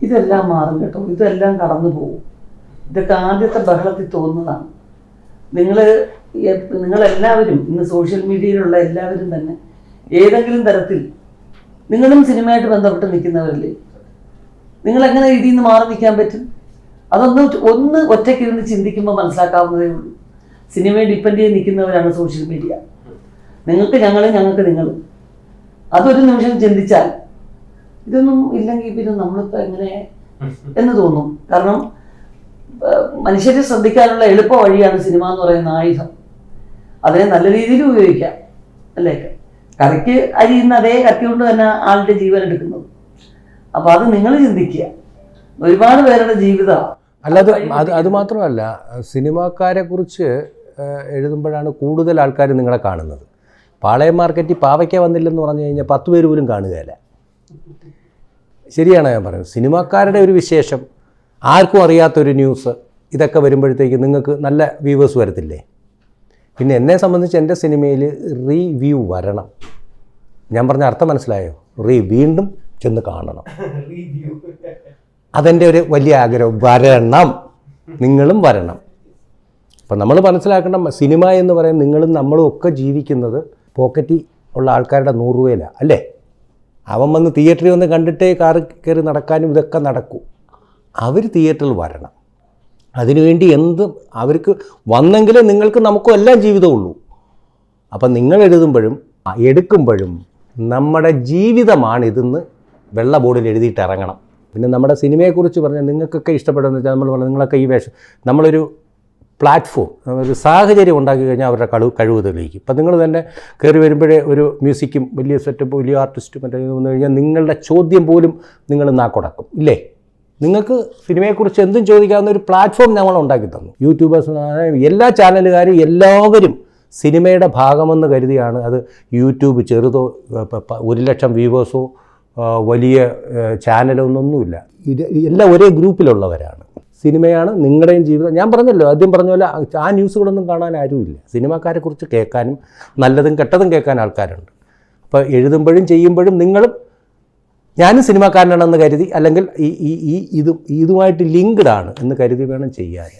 ഇതെല്ലാം മാറും കേട്ടോ, ഇതെല്ലാം കടന്നു പോകും. ഇതൊക്കെ ആദ്യത്തെ ബഹളത്തിൽ തോന്നുന്നതാണ്. നിങ്ങളെല്ലാവരും ഇന്ന് സോഷ്യൽ മീഡിയയിലുള്ള എല്ലാവരും തന്നെ ഏതെങ്കിലും തരത്തിൽ നിങ്ങളും സിനിമയായിട്ട് ബന്ധപ്പെട്ട് നിൽക്കുന്നവരല്ലേ. നിങ്ങളെങ്ങനെ ഇതിൽ നിന്ന് മാറി നിൽക്കാൻ പറ്റും? ഒന്ന് ഒറ്റയ്ക്കിരുന്ന് ചിന്തിക്കുമ്പോൾ മനസ്സിലാക്കാവുന്നതേ ഉള്ളൂ. സിനിമയെ ഡിപ്പെൻഡ് ചെയ്ത് നിൽക്കുന്നവരാണ് സോഷ്യൽ മീഡിയ. നിങ്ങൾക്ക് ഞങ്ങളും ഞങ്ങൾക്ക് നിങ്ങളും. അതൊരു നിമിഷം ചിന്തിച്ചാൽ ഇതൊന്നും ഇല്ലെങ്കിൽ പിന്നെ നമ്മളിപ്പോൾ എങ്ങനെ എന്ന് തോന്നും. കാരണം മനുഷ്യരെ ശ്രദ്ധിക്കാനുള്ള എളുപ്പ വഴിയാണ് സിനിമ എന്ന് പറയുന്ന ആയുധം. അതിനെ നല്ല രീതിയിൽ ഉപയോഗിക്കാം അല്ലേ? കറിക്ക് അരിയുന്ന അതേ കത്തി കൊണ്ട് തന്നെ ആളുടെ ജീവൻ എടുക്കുന്നത്. അപ്പോൾ അത് നിങ്ങൾ ചിന്തിക്കുക. ഒരുപാട് പേരുടെ ജീവിതമാണ്. അല്ലാതെ അത് മാത്രമല്ല, സിനിമാക്കാരെ കുറിച്ച് എഴുതുമ്പോഴാണ് കൂടുതൽ ആൾക്കാർ നിങ്ങളെ കാണുന്നത്. പാളയം മാർക്കറ്റിൽ പാവയ്ക്ക വന്നില്ലെന്ന് പറഞ്ഞു കഴിഞ്ഞാൽ 10 പേര് പോലും കാണുകയില്ല. ശരിയാണ് ഞാൻ പറയുന്നത്. സിനിമാക്കാരുടെ ഒരു വിശേഷം, ആർക്കും അറിയാത്തൊരു ന്യൂസ്, ഇതൊക്കെ വരുമ്പോഴത്തേക്ക് നിങ്ങൾക്ക് നല്ല വ്യൂവേഴ്സ് വരത്തില്ലേ? പിന്നെ എന്നെ സംബന്ധിച്ച് എൻ്റെ സിനിമയിൽ റിവ്യൂ വരണം. ഞാൻ പറഞ്ഞ അർത്ഥം മനസ്സിലായോ? വീണ്ടും ചെന്ന് കാണണം. അതെൻ്റെ ഒരു വലിയ ആഗ്രഹം. വരണം, നിങ്ങളും വരണം. അപ്പം നമ്മൾ മനസ്സിലാക്കണം, സിനിമ എന്ന് പറയുന്നത് നിങ്ങളും നമ്മളും ഒക്കെ ജീവിക്കുന്നത് പോക്കറ്റിൽ ഉള്ള ആൾക്കാരുടെ 100 രൂപയിലാണ് അല്ലേ? അവൻ വന്ന് തിയേറ്ററിൽ വന്ന് കണ്ടിട്ടേ കാറ് കയറി നടക്കാനും ഇതൊക്കെ നടക്കൂ. അവർ തിയേറ്ററിൽ വരണം. അതിനുവേണ്ടി അവർക്ക് വന്നെങ്കിലേ നിങ്ങൾക്ക് നമുക്കും എല്ലാം ജീവിതമുള്ളൂ. അപ്പം നിങ്ങൾ എഴുതുമ്പോഴും എടുക്കുമ്പോഴും നമ്മുടെ ജീവിതമാണിതെന്ന് വെള്ള ബോർഡിൽ എഴുതിയിട്ട് ഇറങ്ങണം. പിന്നെ നമ്മുടെ സിനിമയെക്കുറിച്ച് പറഞ്ഞാൽ നിങ്ങൾക്കൊക്കെ ഇഷ്ടപ്പെടുന്ന വെച്ചാൽ നമ്മൾ പറഞ്ഞു നിങ്ങളൊക്കെ ഈ വേഷം, നമ്മളൊരു പ്ലാറ്റ്ഫോം, ഒരു സാഹചര്യം ഉണ്ടാക്കി കഴിഞ്ഞാൽ അവരുടെ കഴിവ് തെളിയിക്കും. ഇപ്പം നിങ്ങൾ തന്നെ കയറി വരുമ്പോഴേ ഒരു മ്യൂസിക്കും വലിയ സെറ്റപ്പ് വലിയ ആർട്ടിസ്റ്റും മറ്റേ വന്നു കഴിഞ്ഞാൽ നിങ്ങളുടെ ചോദ്യം പോലും നിങ്ങൾ നാക്കൊടക്കും ഇല്ലേ? നിങ്ങൾക്ക് സിനിമയെക്കുറിച്ച് എന്തും ചോദിക്കാവുന്ന ഒരു പ്ലാറ്റ്ഫോം ഞങ്ങൾ ഉണ്ടാക്കി തന്നു. യൂട്യൂബേഴ്സ്, എല്ലാ ചാനലുകാരും എല്ലാവരും സിനിമയുടെ ഭാഗമെന്ന് കരുതിയാണ്. അത് യൂട്യൂബ് ചെറുതോ 1 ലക്ഷം വ്യൂവേഴ്സോ വലിയ ചാനലൊന്നൊന്നുമില്ല. എല്ലാം ഒരേ ഗ്രൂപ്പിലുള്ളവരാണ്. സിനിമയാണ് നിങ്ങളുടെയും ജീവിതം. ഞാൻ പറഞ്ഞല്ലോ, ആദ്യം പറഞ്ഞ പോലെ ആ ന്യൂസുകളൊന്നും കാണാൻ ആരുമില്ല. സിനിമാക്കാരെ കുറിച്ച് കേൾക്കാനും നല്ലതും കെട്ടതും കേൾക്കാൻ ആൾക്കാരുണ്ട്. അപ്പോൾ എഴുതുമ്പോഴും ചെയ്യുമ്പോഴും ഞാനും സിനിമാക്കാരനാണെന്ന് കരുതി, അല്ലെങ്കിൽ ഇതുമായിട്ട് ലിങ്ക്ഡ് ആണ് എന്ന് കരുതി വേണം ചെയ്യാൻ.